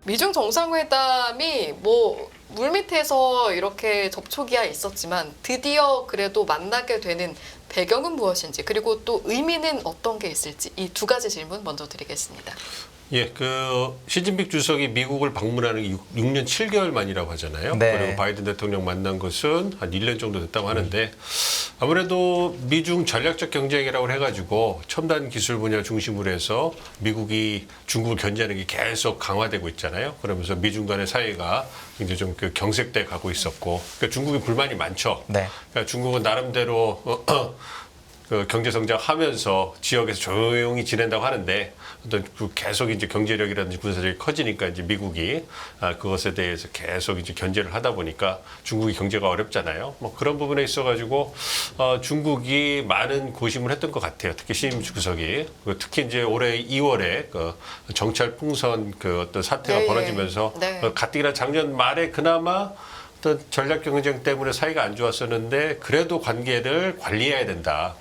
미중 정상회담이 뭐 물밑에서 이렇게 접촉이야 있었지만 드디어 그래도 만나게 되는 배경은 무엇인지 그리고 또 의미는 어떤 게 있을지 이 두 가지 질문 먼저 드리겠습니다. 예, 시진핑 주석이 미국을 방문하는 게 6년 7개월 만이라고 하잖아요. 네. 그리고 바이든 대통령 만난 것은 한 1년 정도 됐다고 하는데 아무래도 미중 전략적 경쟁이라고 해가지고 첨단 기술 분야 중심으로 해서 미국이 중국을 견제하는 게 계속 강화되고 있잖아요. 그러면서 미중 간의 사이가 굉장히 좀 경색돼 가고 있었고, 그러니까 중국이 불만이 많죠. 네. 그러니까 중국은 나름대로 경제 성장하면서 지역에서 조용히 지낸다고 하는데 어떤 계속 이제 경제력이라든지 군사력이 커지니까 이제 미국이 그것에 대해서 계속 이제 견제를 하다 보니까 중국이 경제가 어렵잖아요. 뭐 그런 부분에 있어가지고 중국이 많은 고심을 했던 것 같아요. 특히 시진핑 주석이 특히 이제 올해 2월에 정찰 풍선 어떤 사태가 네, 벌어지면서 네. 가뜩이나 작년 말에 그나마 어떤 전략 경쟁 때문에 사이가 안 좋았었는데 그래도 관계를 관리해야 된다.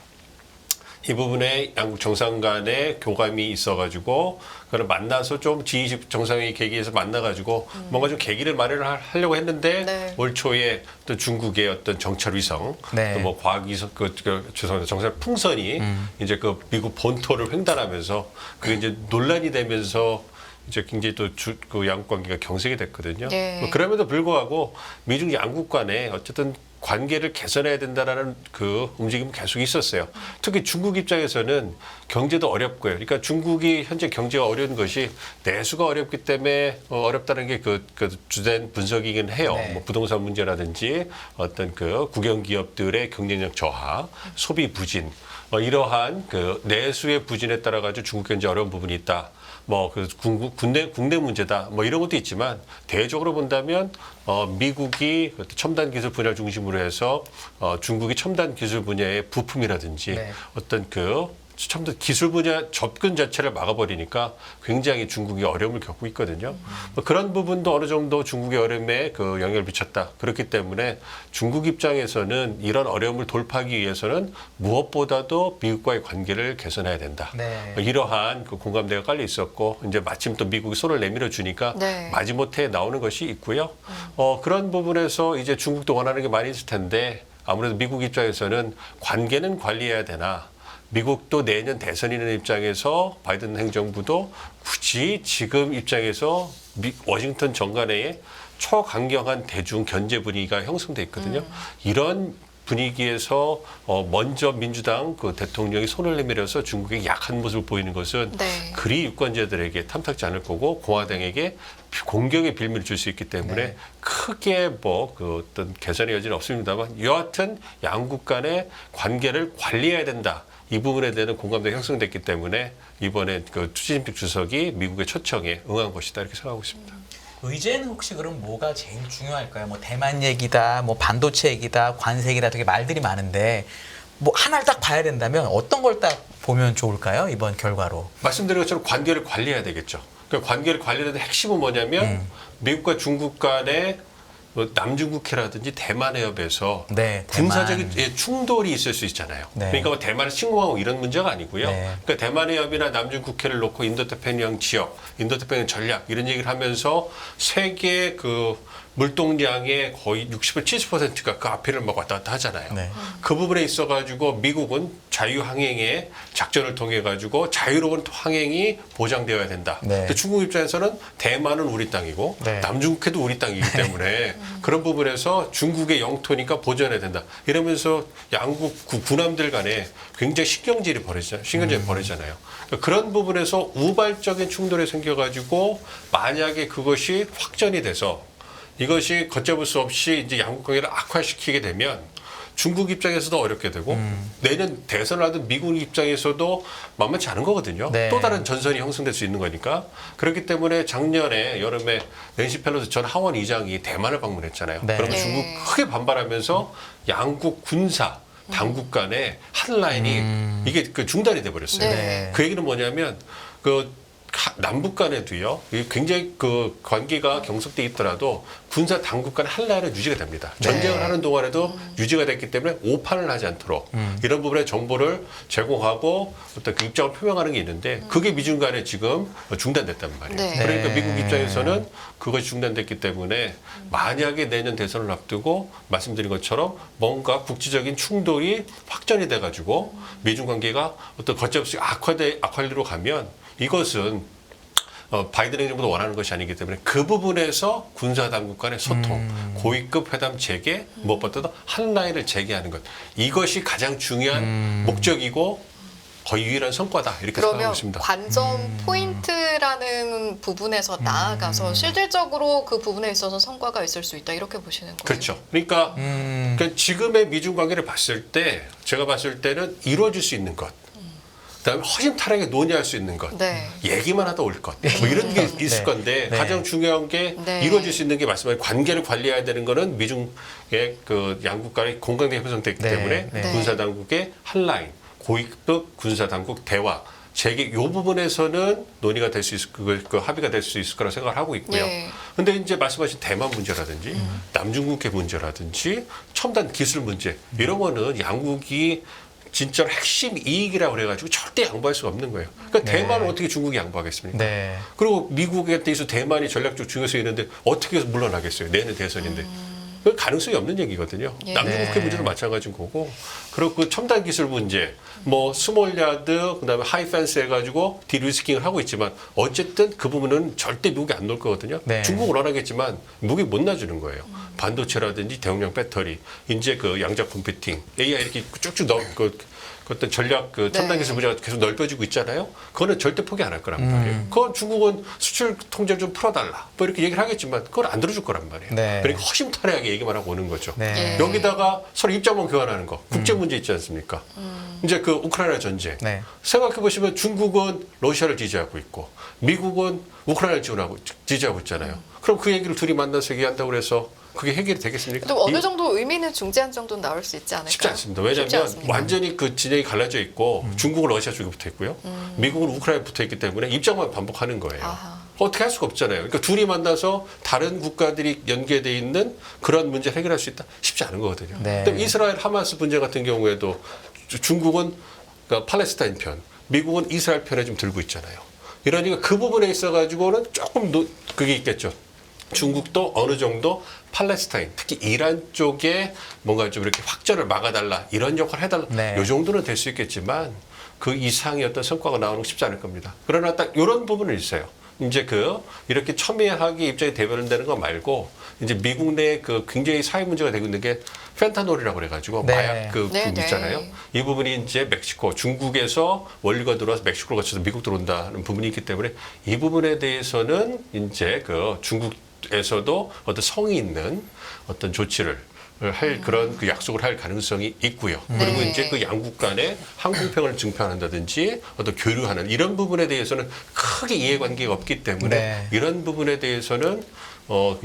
이 부분에 양국 정상 간의 교감이 있어가지고 그걸 만나서 좀 G20 정상회의 계기에서 만나가지고 뭔가 좀 계기를 마련을 하려고 했는데 네. 올 초에 또 중국의 어떤 정찰 위성, 네. 또 뭐 과학위성, 죄송합니다, 정찰 풍선이 이제 미국 본토를 횡단하면서 그게 이제 논란이 되면서 이제 굉장히 또 양국 관계가 경색이 됐거든요. 네. 뭐 그럼에도 불구하고 미중 양국 간에 어쨌든 관계를 개선해야 된다라는 움직임이 계속 있었어요. 특히 중국 입장에서는 경제도 어렵고요. 그러니까 중국이 현재 경제가 어려운 것이 내수가 어렵기 때문에 어렵다는 게 주된 분석이긴 해요. 네. 뭐 부동산 문제라든지 어떤 국영 기업들의 경쟁력 저하, 소비 부진, 이러한 내수의 부진에 따라 가지고 중국 경제 어려운 부분이 있다. 국내 문제다. 뭐 이런 것도 있지만 대외적으로 본다면 미국이 첨단 기술 분야 중심으로 해서 중국이 첨단 기술 분야의 부품이라든지 네. 어떤 첨단 기술 분야 접근 자체를 막아버리니까 굉장히 중국이 어려움을 겪고 있거든요. 뭐 그런 부분도 어느 정도 중국의 어려움에 영향을 미쳤다. 그렇기 때문에 중국 입장에서는 이런 어려움을 돌파하기 위해서는 무엇보다도 미국과의 관계를 개선해야 된다. 네. 뭐 이러한 공감대가 깔려 있었고 이제 마침 또 미국이 손을 내밀어 주니까 네. 마지못해 나오는 것이 있고요. 그런 부분에서 이제 중국도 원하는 게 많이 있을 텐데 아무래도 미국 입장에서는 관계는 관리해야 되나. 미국도 내년 대선이 있는 입장에서 바이든 행정부도 굳이 지금 입장에서 워싱턴 정관회에 초강경한 대중 견제 분위기가 형성돼 있거든요. 이런 분위기에서 먼저 민주당 대통령이 손을 내밀어서 중국에 약한 모습을 보이는 것은 네. 그리 유권자들에게 탐탁지 않을 거고 공화당에게 공격의 빌미를 줄 수 있기 때문에 네. 크게 어떤 개선의 여지는 없습니다만 여하튼 양국 간의 관계를 관리해야 된다. 이 부분에 대한 공감대가 형성됐기 때문에 이번에 시진핑 주석이 미국의 초청에 응한 것이다 이렇게 생각하고 있습니다. 의제는 혹시 그럼 뭐가 제일 중요할까요? 뭐 대만 얘기다, 뭐 반도체 얘기다, 관세 얘기다 되게 말들이 많은데 뭐 하나를 딱 봐야 된다면 어떤 걸 딱 보면 좋을까요? 이번 결과로. 말씀드린 것처럼 관계를 관리해야 되겠죠. 그러니까 관계를 관리하는 핵심은 뭐냐면 미국과 중국 간의 남중국해라든지 대만 해협에서 네, 군사적인 대만. 충돌이 있을 수 있잖아요. 네. 그러니까 뭐 대만을 침공하고 이런 문제가 아니고요. 네. 그러니까 대만 해협이나 남중국해를 놓고 인도태평양 지역, 인도태평양 전략 이런 얘기를 하면서 세계 물동량의 거의 60에서 70%가 그 앞에를 막 왔다 갔다 하잖아요. 네. 그 부분에 있어가지고 미국은 자유항행의 작전을 통해가지고 자유로운 항행이 보장되어야 된다. 네. 근데 중국 입장에서는 대만은 우리 땅이고 네. 남중국해도 우리 땅이기 때문에 그런 부분에서 중국의 영토니까 보존해야 된다. 이러면서 양국 군함들 간에 굉장히 신경질이 벌어지잖아요. 그러니까 그런 부분에서 우발적인 충돌이 생겨가지고 만약에 그것이 확전이 돼서 이것이 걷잡을 수 없이 이제 양국 관계를 악화시키게 되면 중국 입장에서도 어렵게 되고 내년 대선을 하든 미국 입장에서도 만만치 않은 거거든요. 네. 또 다른 전선이 형성될 수 있는 거니까. 그렇기 때문에 작년에 여름에 낸시 펠로시 전 하원 의장이 대만을 방문했잖아요. 네. 그러면 네. 중국 크게 반발하면서 양국 군사 당국 간의 한 라인이 이게 중단이 돼 버렸어요. 네. 그 얘기는 뭐냐면 남북 간에도요, 이게 굉장히 그 관계가 경속돼 있더라도 군사 당국 간 한라인은 유지가 됩니다. 네. 전쟁을 하는 동안에도 유지가 됐기 때문에 오판을 하지 않도록 이런 부분에 정보를 제공하고 어떤 그 입장을 표명하는 게 있는데 그게 미중 간에 지금 중단됐단 말이에요. 네. 그러니까 네. 미국 입장에서는 그것이 중단됐기 때문에 만약에 내년 대선을 앞두고 말씀드린 것처럼 뭔가 국제적인 충돌이 확전이 돼가지고 미중 관계가 어떤 걷잡없이 악화되로 가면 이것은 바이든 행정부도 원하는 것이 아니기 때문에 그 부분에서 군사 당국 간의 소통, 고위급 회담 재개, 무엇보다도 한 라인을 재개하는 것 이것이 가장 중요한 목적이고 거의 유일한 성과다 이렇게 생각하고 그러면 있습니다. 관점 포인트라는 부분에서 나아가서 실질적으로 그 부분에 있어서 성과가 있을 수 있다 이렇게 보시는 거예요. 그렇죠. 그러니까 지금의 미중 관계를 봤을 때 제가 봤을 때는 이루어질 수 있는 것. 그다음에 허심탄회하게 논의할 수 있는 것, 네. 얘기만 하다 올 것, 뭐 이런 게 있을 네. 건데 네. 가장 중요한 게 네. 이루어질 수 있는 게 말씀하신 관계를 관리해야 되는 거는 미중의 그 양국 간의 공강대가 형성됐기 네. 때문에 네. 군사 당국의 한 라인, 고위급 군사 당국 대화, 재개 요 부분에서는 논의가 될 수 있을 그 합의가 될 수 있을 거라 생각을 하고 있고요. 예. 근데 이제 말씀하신 대만 문제라든지 남중국해 문제라든지 첨단 기술 문제 이런 거는 양국이 진짜 핵심 이익이라고 그래가지고 절대 양보할 수가 없는 거예요. 그러니까 네. 대만은 어떻게 중국이 양보하겠습니까? 네. 그리고 미국에 대해서 대만이 전략적 중요성이 있는데 어떻게 해서 물러나겠어요? 내년 대선인데. 그 가능성이 없는 얘기거든요. 예. 남중국해 네. 문제도 마찬가지인 거고. 그리고 그 첨단 기술 문제, 뭐 스몰 야드, 그다음에 하이 펜스 해가지고 디리스킹을 하고 있지만 어쨌든 그 부분은 절대 미국이 안 놓을 거거든요. 네. 중국은 원하겠지만 미국이 못 놔주는 거예요. 반도체라든지 대용량 배터리, 이제 그 양자 컴퓨팅, AI 이렇게 쭉쭉 그 어떤 전략 그 첨단 네. 기술 분야가 계속 넓혀지고 있잖아요. 그거는 절대 포기 안 할 거란 말이에요. 그건 중국은 수출 통제 좀 풀어달라. 뭐 이렇게 얘기를 하겠지만 그걸 안 들어줄 거란 말이에요. 네. 그러니까 허심탄회하게 얘기만 하고 오는 거죠. 네. 예. 여기다가 서로 입장만 교환하는 거. 국제 문제 있지 않습니까? 이제 그 우크라이나 전쟁. 네. 생각해 보시면 중국은 러시아를 지지하고 있고 미국은 우크라이나를 지지하고 있잖아요. 그럼 그 얘기를 둘이 만나서 얘기한다고 그래서 그게 해결이 되겠습니까? 또 어느 정도 의미는 중재한 정도는 나올 수 있지 않을까요? 쉽지 않습니다. 쉽지 왜냐하면 않습니다. 완전히 그 진영이 갈라져 있고 중국은 러시아 쪽에 붙어 있고요. 미국은 우크라이나에 붙어 있기 때문에 입장만 반복하는 거예요. 아하. 어떻게 할 수가 없잖아요. 그러니까 둘이 만나서 다른 국가들이 연계돼 있는 그런 문제를 해결할 수 있다? 쉽지 않은 거거든요. 네. 근데 이스라엘 하마스 분쟁 같은 경우에도 중국은 그러니까 팔레스타인 편, 미국은 이스라엘 편에 좀 들고 있잖아요. 이러니까 그 부분에 있어가지고는 조금 그게 있겠죠. 중국도 어느 정도 팔레스타인, 특히 이란 쪽에 뭔가 좀 이렇게 확전을 막아달라, 이런 역할을 해달라, 네. 이 정도는 될 수 있겠지만 그 이상의 어떤 성과가 나오는 거 쉽지 않을 겁니다. 그러나 딱 이런 부분은 있어요. 이제 이렇게 첨예하게 입장이 대변되는 거 말고 이제 미국 내에 그 굉장히 사회 문제가 되고 있는 게 펜타놀이라고 그래가지고 네. 마약 그 네, 있잖아요. 네. 이 부분이 이제 멕시코, 중국에서 원료가 들어와서 멕시코를 거쳐서 미국 들어온다는 부분이 있기 때문에 이 부분에 대해서는 이제 그 중국에서도 어떤 성의 있는 어떤 조치를 할 그런 그 약속을 할 가능성이 있고요. 그리고 네. 이제 그 양국 간에 항공편을 증표한다든지 어떤 교류하는 이런 부분에 대해서는 크게 이해관계가 없기 때문에 네. 이런 부분에 대해서는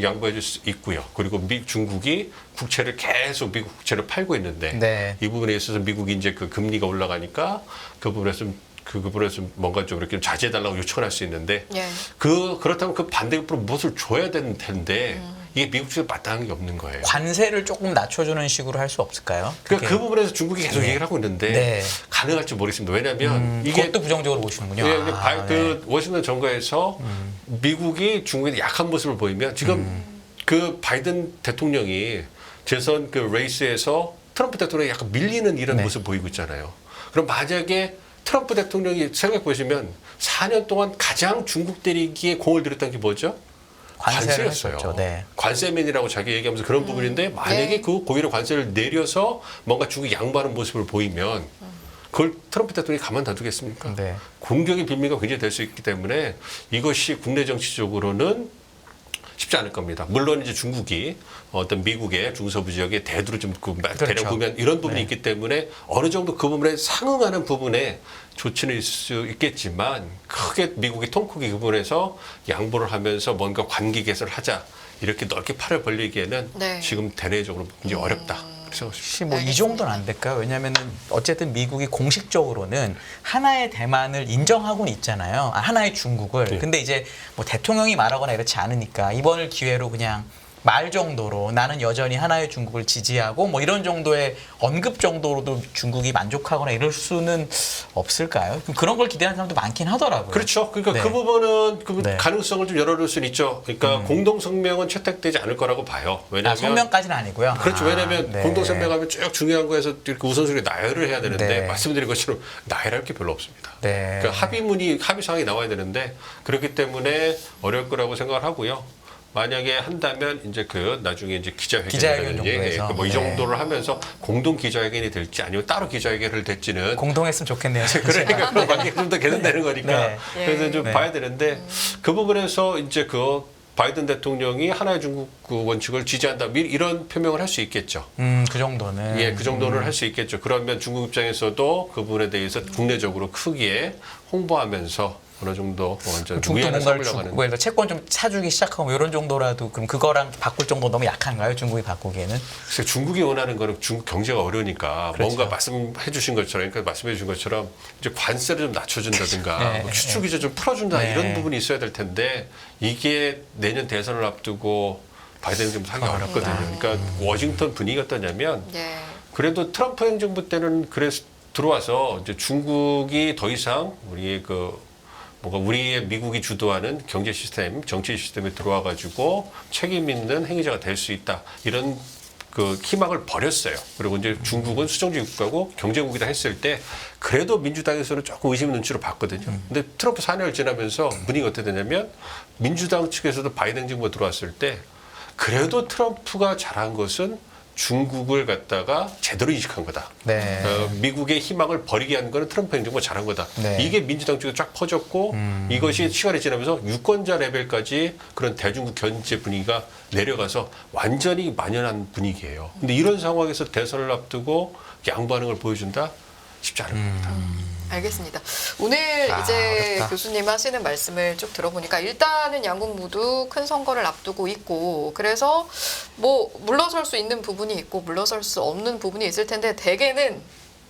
양보해 줄 수 있고요. 그리고 중국이 국채를 계속 미국 국채를 팔고 있는데 네. 이 부분에 있어서 미국이 이제 그 금리가 올라가니까 그 부분에서 뭔가 좀 이렇게 자제해달라고 요청을 할 수 있는데 예. 그렇다면 그 반대급부로 무엇을 줘야 되는 텐데 이게 미국 측에 마땅한 게 없는 거예요. 관세를 조금 낮춰주는 식으로 할 수 없을까요? 그러니까 그 부분에서 중국이 계속 네. 얘기를 하고 있는데 네. 가능할지 모르겠습니다. 왜냐하면 이게 그것도 부정적으로 보시는군요. 예, 아, 그 워싱턴 정가에서 미국이 중국에 약한 모습을 보이면 지금 그 바이든 대통령이 재선 그 레이스에서 트럼프 대통령이 약간 밀리는 이런 네. 모습 보이고 있잖아요. 그럼 만약에 트럼프 대통령이 생각해 보시면 4년 동안 가장 중국 때리기에 공을 들였던 게 뭐죠? 관세를 관세였어요. 했었죠. 네. 관세맨이라고 자기 얘기하면서 그런 부분인데 만약에 네. 그 고유의 관세를 내려서 뭔가 중국이 양보하는 모습을 보이면 그걸 트럼프 대통령이 가만 놔두겠습니까? 네. 공격의 빌미가 굉장히 될 수 있기 때문에 이것이 국내 정치적으로는 쉽지 않을 겁니다. 물론 이제 중국이 어떤 미국의 중서부 지역에 대두로 좀 대량 구매한 이런 부분이 네. 있기 때문에 어느 정도 그 부분에 상응하는 부분에 조치는 있을 수 있겠지만 크게 미국이 통 크게 그 부분에서 양보를 하면서 뭔가 관계 개선을 하자 이렇게 넓게 팔을 벌리기에는 네. 지금 대내적으로 굉장히 어렵다 생각하십니다. 혹시 뭐 이 알겠습니다. 정도는 안 될까요? 왜냐면은 어쨌든 미국이 공식적으로는 하나의 대만을 인정하고는 있잖아요. 하나의 중국을. 네. 근데 이제 뭐 대통령이 말하거나 이렇지 않으니까 이번을 기회로 그냥 말 정도로 나는 여전히 하나의 중국을 지지하고 뭐 이런 정도의 언급 정도로도 중국이 만족하거나 이럴 수는 없을까요? 그런 걸 기대하는 사람도 많긴 하더라고요. 그렇죠. 그러니까 네. 그 부분은 그 네. 가능성을 좀 열어둘 수는 있죠. 그러니까 공동 성명은 채택되지 않을 거라고 봐요. 왜냐하면 성명까지는 아니고요. 그렇죠. 왜냐하면 네. 공동 성명하면 쭉 중요한 거에서 이렇게 우선순위 나열을 해야 되는데 네. 말씀드린 것처럼 나열할 게 별로 없습니다. 네. 그러니까 합의 사항이 나와야 되는데 그렇기 때문에 어려울 거라고 생각을 하고요. 만약에 한다면 이제 그 나중에 이제 기자회견 기자회견이라든지 정도에서. 뭐 이 네. 정도를 하면서 공동 기자회견이 될지 아니면 따로 기자회견을 될지는 공동했으면 좋겠네요. 그러니까 그 관계가 좀 더 개선되는 거니까 네. 그래서 좀 네. 봐야 되는데 그 부분에서 이제 그 바이든 대통령이 하나의 중국 그 원칙을 지지한다 이런 표명을 할 수 있겠죠. 그 정도는. 예, 그 정도는 할 수 있겠죠. 그러면 중국 입장에서도 그 부분에 대해서 국내적으로 크게 홍보하면서 어느 정도 완전 중국도 위안을 뭔가를 삼으려고 하는. 중국에서 채권 좀 사주기 시작하고 뭐 이런 정도라도 그럼 그거랑 바꿀 정도 너무 약한가요? 중국이 바꾸기에는? 글쎄 중국이 원하는 거는 중국 경제가 어려우니까 그렇죠. 뭔가 말씀해 주신 것처럼 그러니까 말씀해 주신 것처럼 이제 관세를 좀 낮춰준다든가 네, 뭐 추출 기제 좀 풀어준다 네. 이런 부분이 있어야 될 텐데 이게 내년 대선을 앞두고 바이든 좀 하기 어렵거든요. 그러니까 워싱턴 분위기가 어떠냐면 예. 그래도 트럼프 행정부 때는 그래서 들어와서 이제 중국이 더 이상 우리의 그 뭔가 우리의 미국이 주도하는 경제 시스템, 정치 시스템에 들어와 가지고 책임 있는 행위자가 될 수 있다. 이런 그 희망을 버렸어요. 그리고 이제 중국은 수정주의 국가고 경제국이다 했을 때 그래도 민주당에서는 조금 의심 눈치로 봤거든요. 근데 트럼프 4년을 지나면서 분위기가 어떻게 되냐면 민주당 측에서도 바이든 정부가 들어왔을 때 그래도 트럼프가 잘한 것은 중국을 갖다가 제대로 인식한 거다. 네. 미국의 희망을 버리게 한 거는 트럼프 행정부가 잘한 거다. 네. 이게 민주당 쪽에 쫙 퍼졌고 이것이 시간이 지나면서 유권자 레벨까지 그런 대중국 견제 분위기가 내려가서 완전히 만연한 분위기예요. 근데 이런 상황에서 대선을 앞두고 양보하는 걸 보여준다? 쉽지 않은 겁니다. 알겠습니다. 오늘 이제 어렵다. 교수님 하시는 말씀을 쭉 들어보니까 일단은 양국 모두 큰 선거를 앞두고 있고 그래서 뭐 물러설 수 있는 부분이 있고 물러설 수 없는 부분이 있을 텐데 대개는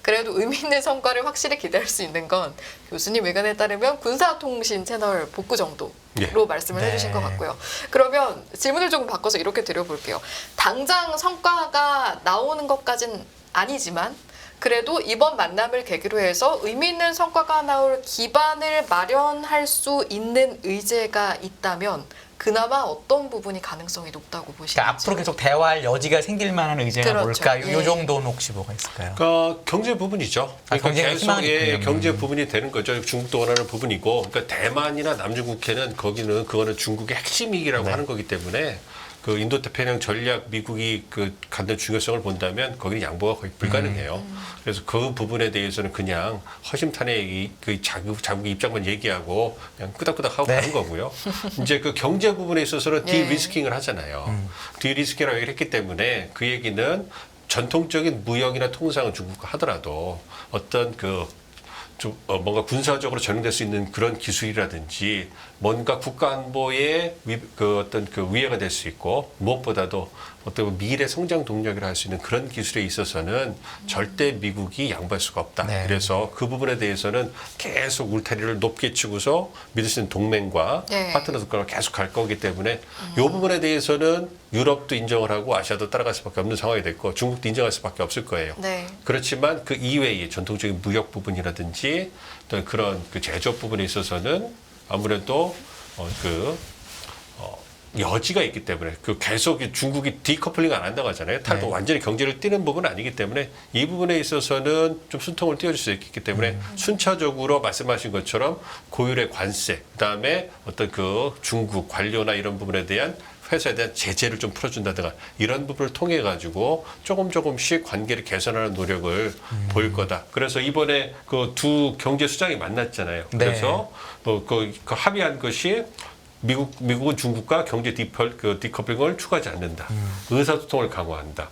그래도 의미 있는 성과를 확실히 기대할 수 있는 건 교수님 의견에 따르면 군사통신 채널 복구 정도로 예. 말씀을 네. 해주신 것 같고요. 그러면 질문을 조금 바꿔서 이렇게 드려볼게요. 당장 성과가 나오는 것까진 아니지만 그래도 이번 만남을 계기로 해서 의미 있는 성과가 나올 기반을 마련할 수 있는 의제가 있다면 그나마 어떤 부분이 가능성이 높다고 보시는지. 그러니까 앞으로 계속 대화할 여지가 생길 만한 의제가 그렇죠. 뭘까? 예. 요 정도는 혹시 뭐가 있을까요? 그러니까 경제 부분이죠. 그러니까 경제가 계속 희망이 예, 있군요. 경제 부분이 되는 거죠. 중국도 원하는 부분이고, 그러니까 대만이나 남중국해는 거기는 그거는 중국의 핵심이기라고 네. 하는 거기 때문에 그 인도태평양 전략 미국이 그 갖는 중요성을 본다면 거기는 양보가 거의 불가능해요. 그래서 그 부분에 대해서는 그냥 허심탄회 그 자국의 입장만 얘기하고 그냥 끄덕끄덕하고 네. 가는 거고요. 이제 그 경제 부분에 있어서는 예. 디리스킹을 하잖아요. 디리스킹이라고 얘기를 했기 때문에 그 얘기는 전통적인 무역이나 통상은 중국과 하더라도 어떤 좀 뭔가 군사적으로 전용될 수 있는 그런 기술이라든지 뭔가 국가 안보에 어떤 그 위해가 될 수 있고 무엇보다도 어떤 미래 성장 동력이라 할 수 있는 그런 기술에 있어서는 절대 미국이 양보할 수가 없다. 네. 그래서 그 부분에 대해서는 계속 울타리를 높게 치고서 믿을 수 있는 동맹과 네. 파트너 국가로 계속 갈 거기 때문에 이 부분에 대해서는 유럽도 인정을 하고 아시아도 따라갈 수밖에 없는 상황이 됐고 중국도 인정할 수밖에 없을 거예요. 네. 그렇지만 그 이외의 전통적인 무역 부분이라든지 또 그런 그 제조업 부분에 있어서는 아무래도 여지가 있기 때문에 그 계속 중국이 디커플링 안 한다고 하잖아요. 탈도 네. 완전히 경제를 띄는 부분은 아니기 때문에 이 부분에 있어서는 좀 순통을 띄워줄 수 있기 때문에 순차적으로 말씀하신 것처럼 고율의 관세, 그다음에 어떤 그 중국 관료나 이런 부분에 대한 회사에 대한 제재를 좀 풀어준다든가 이런 부분을 통해 가지고 조금씩 관계를 개선하는 노력을 보일 거다. 그래서 이번에 그 두 경제 수장이 만났잖아요. 네. 그래서 그 합의한 것이 미국은 중국과 경제 디커플링을 추구하지 않는다. 의사소통을 강화한다.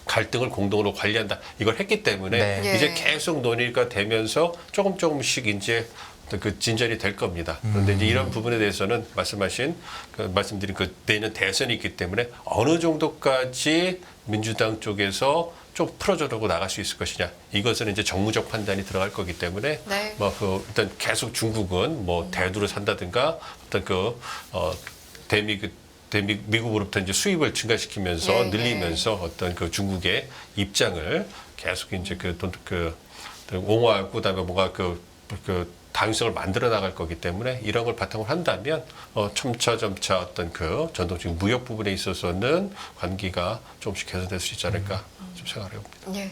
갈등을 공동으로 관리한다. 이걸 했기 때문에 네. 이제 예. 계속 논의가 되면서 조금씩 이제 그 진전이 될 겁니다. 그런데 이제 이런 부분에 대해서는 말씀드린 그 내년 대선이 있기 때문에 어느 정도까지 민주당 쪽에서 좀 풀어줘라고 나갈 수 있을 것이냐. 이것은 이제 정무적 판단이 들어갈 거기 때문에 네. 일단 계속 중국은 대두를 산다든가 어떤 미국으로부터 이제 수입을 증가시키면서 예, 늘리면서 어떤 그 중국의 입장을 계속 이제 옹호하고 그다음에 뭔가 그 다양성을 만들어 나갈 거기 때문에 이런 걸 바탕으로 한다면 점차 어떤 그 전통적인 무역 부분에 있어서는 관계가 조금씩 개선될 수 있지 않을까 좀 생각을 해봅니다. 예.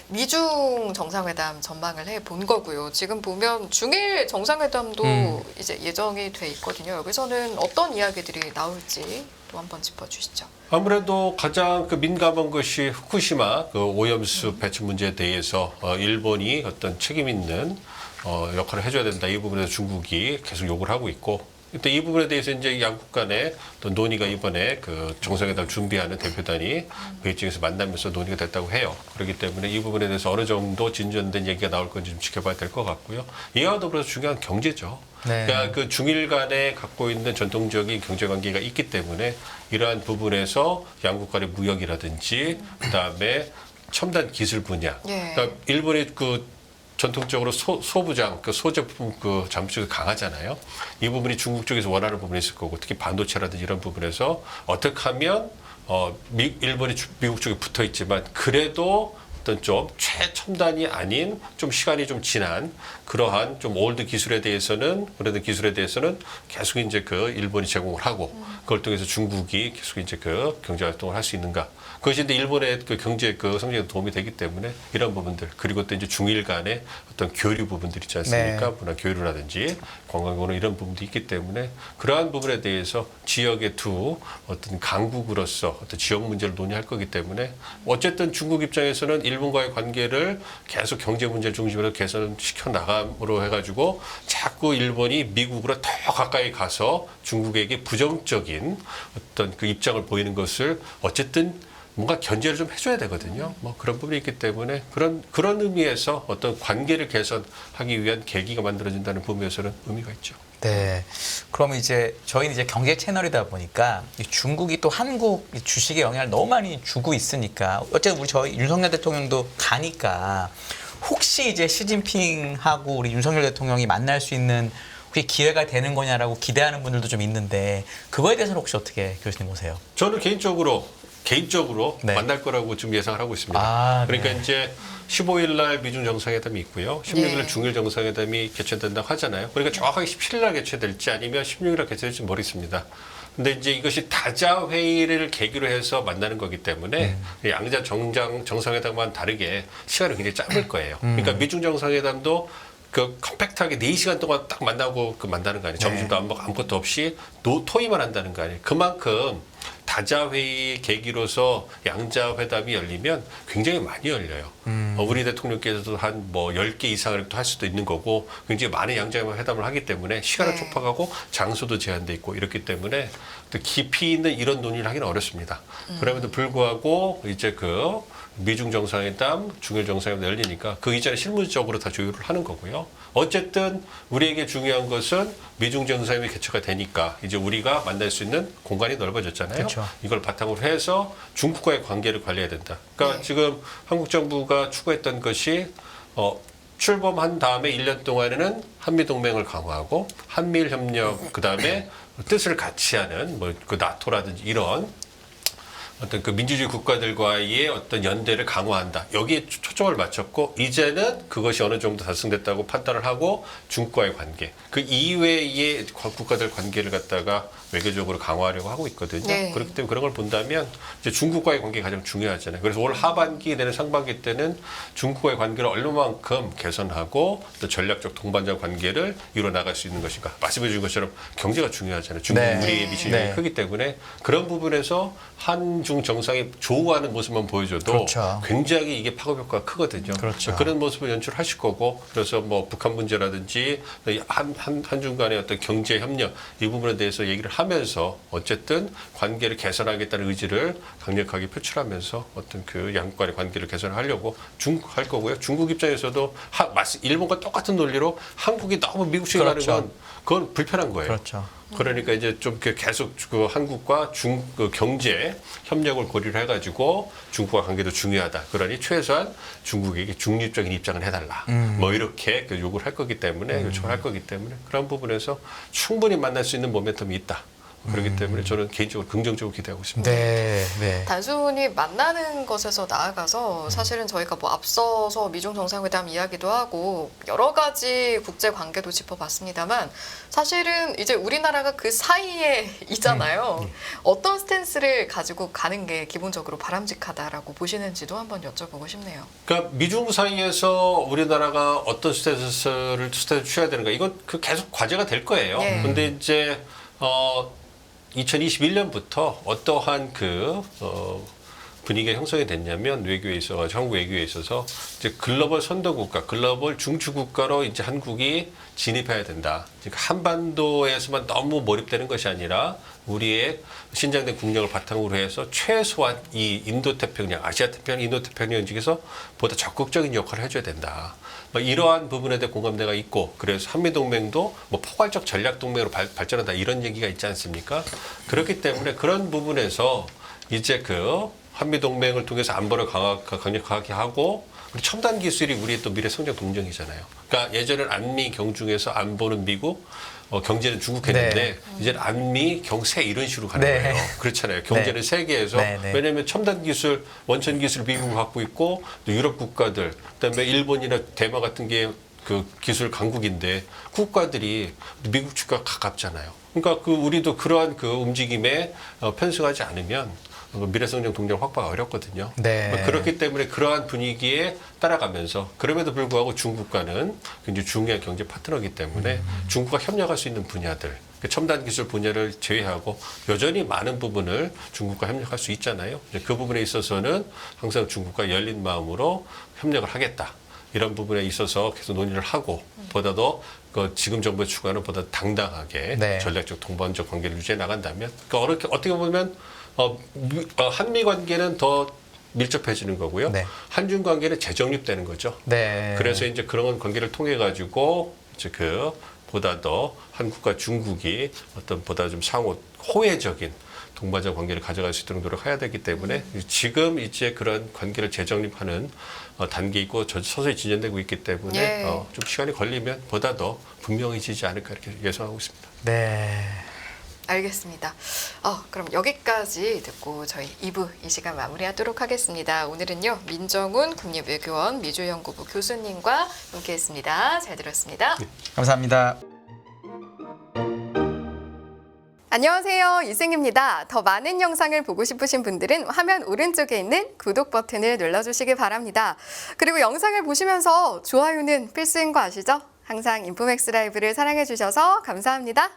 미중 정상회담 전망을 해 본 거고요. 지금 보면 중일 정상회담도 이제 예정이 돼 있거든요. 여기서는 어떤 이야기들이 나올지 또 한번 짚어주시죠. 아무래도 가장 그 민감한 것이 후쿠시마 그 오염수 배출 문제에 대해서 일본이 어떤 책임 있는 역할을 해줘야 된다. 이 부분에서 중국이 계속 요구를 하고 있고, 일단 이 부분에 대해서 이제 양국 간의 또 논의가 이번에 그 정상회담 준비하는 대표단이 베이징에서 만나면서 논의가 됐다고 해요. 그렇기 때문에 이 부분에 대해서 어느 정도 진전된 얘기가 나올 건지 좀 지켜봐야 될 것 같고요. 이와 더불어서 중요한 경제죠. 네. 그러니까 그 중일 간에 갖고 있는 전통적인 경제 관계가 있기 때문에 이러한 부분에서 양국 간의 무역이라든지 그다음에 첨단 기술 분야. 예. 그러니까 일본의 그 전통적으로 소부장, 그 소제품 그 장비 쪽이 강하잖아요. 이 부분이 중국 쪽에서 원하는 부분이 있을 거고, 특히 반도체라든지 이런 부분에서 어떻게 하면 일본이 미국 쪽에 붙어 있지만 그래도 어떤 좀 최첨단이 아닌 좀 시간이 좀 지난 그러한 좀 올드 기술에 대해서는 계속 이제 그 일본이 제공을 하고 그걸 통해서 중국이 계속 이제 그 경제 활동을 할 수 있는가. 그것이 이제 일본의 그 경제 그 성장에 도움이 되기 때문에 이런 부분들 그리고 또 이제 중일 간의 어떤 교류 부분들 있지 않습니까? 네. 문화 교류라든지 관광으로 이런 부분도 있기 때문에 그러한 부분에 대해서 지역의 두 어떤 강국으로서 어떤 지역 문제를 논의할 거기 때문에 어쨌든 중국 입장에서는 일본과의 관계를 계속 경제 문제를 중심으로 개선시켜 나감으로 해가지고 자꾸 일본이 미국으로 더 가까이 가서 중국에게 부정적인 어떤 그 입장을 보이는 것을 어쨌든 뭔가 견제를 좀 해줘야 되거든요. 그런 부분이 있기 때문에 그런 의미에서 어떤 관계를 개선하기 위한 계기가 만들어진다는 부분에서는 의미가 있죠. 네. 그러면 이제 저희는 이제 경제 채널이다 보니까 이 중국이 또 한국 이 주식에 영향을 너무 많이 주고 있으니까 어쨌든 저희 윤석열 대통령도 가니까 혹시 이제 시진핑하고 우리 윤석열 대통령이 만날 수 있는 혹시 기회가 되는 거냐라고 기대하는 분들도 좀 있는데 그거에 대해서는 혹시 어떻게 교수님 보세요? 저는 개인적으로 네. 만날 거라고 지금 예상을 하고 있습니다. 그러니까 네. 이제 15일 날 미중 정상회담이 있고요. 16일 날 네. 중일 정상회담이 개최된다고 하잖아요. 그러니까 정확하게 17일 날 개최될지 아니면 16일 날 개최될지 모르겠습니다. 근데 이제 이것이 다자 회의를 계기로 해서 만나는 거기 때문에 양자 정상회담과는 다르게 시간이 굉장히 짧을 거예요. 그러니까 미중 정상회담도 그 컴팩트하게 4시간 동안 딱 만나고 만나는 거 아니에요. 점심도 안 먹고 아무것도 없이 토의만 한다는 거 아니에요. 그만큼 다자회의 계기로서 양자회담이 열리면 굉장히 많이 열려요. 우리 대통령께서도 한 10개 이상을 할 수도 있는 거고 굉장히 많은 양자회담을 하기 때문에 시간을 네. 촉박하고 장소도 제한돼 있고 이렇기 때문에 또 깊이 있는 이런 논의를 하기는 어렵습니다. 그럼에도 불구하고 이제 그 미중 정상회담, 중일 정상회담 열리니까 그 이전에 실무적으로 다 조율을 하는 거고요. 어쨌든 우리에게 중요한 것은 미중 정상회담이 개최가 되니까 이제 우리가 만날 수 있는 공간이 넓어졌잖아요. 그렇죠. 이걸 바탕으로 해서 중국과의 관계를 관리해야 된다. 그러니까 네. 지금 한국 정부가 추구했던 것이 출범한 다음에 1년 동안에는 한미동맹을 강화하고 한미일 협력 그다음에 뜻을 같이 하는 그 나토라든지 이런 어떤 그 민주주의 국가들과의 어떤 연대를 강화한다. 여기에 초점을 맞췄고 이제는 그것이 어느 정도 달성됐다고 판단을 하고 중국과의 관계, 그 이외의 국가들 관계를 갖다가 외교적으로 강화하려고 하고 있거든요. 네. 그렇기 때문에 그런 걸 본다면 이제 중국과의 관계가 가장 중요하잖아요. 그래서 올 하반기 내년 상반기 때는 중국과의 관계를 얼마만큼 개선하고 또 전략적 동반자 관계를 이뤄 나갈 수 있는 것인가. 말씀해 주신 것처럼 경제가 중요하잖아요. 중국이 네. 우리에 미치는 네. 영향이 크기 때문에 그런 부분에서 한중 정상이 조우하는 모습만 보여줘도 그렇죠. 굉장히 이게 파급 효과가 크거든요. 그렇죠. 그런 모습을 연출하실 거고 그래서 북한 문제라든지 한중 간의 어떤 경제 협력 이 부분에 대해서 얘기를 하면서 어쨌든 관계를 개선하겠다는 의지를 강력하게 표출하면서 어떤 그 양국 간의 관계를 개선하려고 할 거고요. 중국 입장에서도 일본과 똑같은 논리로 한국이 너무 미국식으로 그렇죠. 하는 건 그건 불편한 거예요. 그렇죠. 그러니까 이제 좀 계속 그 한국과 그 경제 협력을 고려를 해가지고 중국과 관계도 중요하다. 그러니 최소한 중국에게 중립적인 입장을 해달라. 뭐 이렇게 요구를 할 거기 때문에 요청을 할 거기 때문에 그런 부분에서 충분히 만날 수 있는 모멘텀이 있다. 그렇기 때문에 저는 개인적으로 긍정적으로 기대하고 있습니다. 네, 네. 단순히 만나는 것에서 나아가서 사실은 저희가 뭐 앞서서 미중 정상회담 이야기도 하고 여러 가지 국제 관계도 짚어봤습니다만 사실은 이제 우리나라가 그 사이에 있잖아요. 어떤 스탠스를 가지고 가는 게 기본적으로 바람직하다라고 보시는지도 한번 여쭤보고 싶네요. 그러니까 미중 사이에서 우리나라가 어떤 스탠스를 취해야 되는가 이건 그 계속 과제가 될 거예요. 네. 근데 이제 2021년부터 어떠한 분위기가 형성이 됐냐면 외교에 있어서 한국 외교에 있어서 이제 글로벌 선도 국가, 글로벌 중추 국가로 이제 한국이 진입해야 된다. 그러니까 한반도에서만 너무 몰입되는 것이 아니라 우리의 신장된 국력을 바탕으로 해서 최소한 이 인도태평양, 아시아태평양, 인도태평양 지역에서 보다 적극적인 역할을 해줘야 된다. 뭐 이러한 부분에 대해 공감대가 있고 그래서 한미동맹도 뭐 포괄적 전략동맹으로 발전한다 이런 얘기가 있지 않습니까? 그렇기 때문에 그런 부분에서 이제 그 한미동맹을 통해서 안보를 강력하게 하고 그리고 첨단 기술이 우리의 또 미래 성장 동력이잖아요. 그러니까 예전에는 안미 경중에서 안보는 미국, 경제는 중국 했는데 네. 이제는 안미 경세 이런 식으로 가는 네. 거예요. 그렇잖아요. 경제는 네. 세계에서 네, 네. 왜냐하면 첨단 기술, 원천 기술 미국이 갖고 있고 또 유럽 국가들, 그다음에 일본이나 대마 같은 게 그 기술 강국인데 국가들이 미국 주가 가깝잖아요. 그러니까 우리도 그러한 그 움직임에 편승하지 않으면 미래성장 동력 확보가 어렵거든요. 네. 그렇기 때문에 그러한 분위기에 따라가면서 그럼에도 불구하고 중국과는 굉장히 중요한 경제 파트너이기 때문에 중국과 협력할 수 있는 분야들, 첨단 기술 분야를 제외하고 여전히 많은 부분을 중국과 협력할 수 있잖아요. 그 부분에 있어서는 항상 중국과 열린 마음으로 협력을 하겠다. 이런 부분에 있어서 계속 논의를 하고 보다도 지금 정부의 추구하는 보다 당당하게 네. 전략적 동반적 관계를 유지해 나간다면 그러니까 어떻게 보면 한미 관계는 더 밀접해지는 거고요. 네. 한중 관계는 재정립되는 거죠. 네. 그래서 이제 그런 관계를 통해 가지고 이제 보다 더 한국과 중국이 어떤 보다 좀 상호 호혜적인 동반자 관계를 가져갈 수 있도록 노력해야 되기 때문에 지금 이제 그런 관계를 재정립하는 단계에 있고 서서히 진전되고 있기 때문에 예. 좀 시간이 걸리면 보다 더 분명해지지 않을까 이렇게 예상하고 있습니다. 네. 알겠습니다. 그럼 여기까지 듣고 저희 2부 이 시간 마무리하도록 하겠습니다. 오늘은요 민정훈 국립외교원 미주연구부 교수님과 함께했습니다. 잘 들었습니다. 감사합니다. 안녕하세요. 이승입니다. 더 많은 영상을 보고 싶으신 분들은 화면 오른쪽에 있는 구독 버튼을 눌러주시기 바랍니다. 그리고 영상을 보시면서 좋아요는 필수인 거 아시죠? 항상 인포맥스 라이브를 사랑해 주셔서 감사합니다.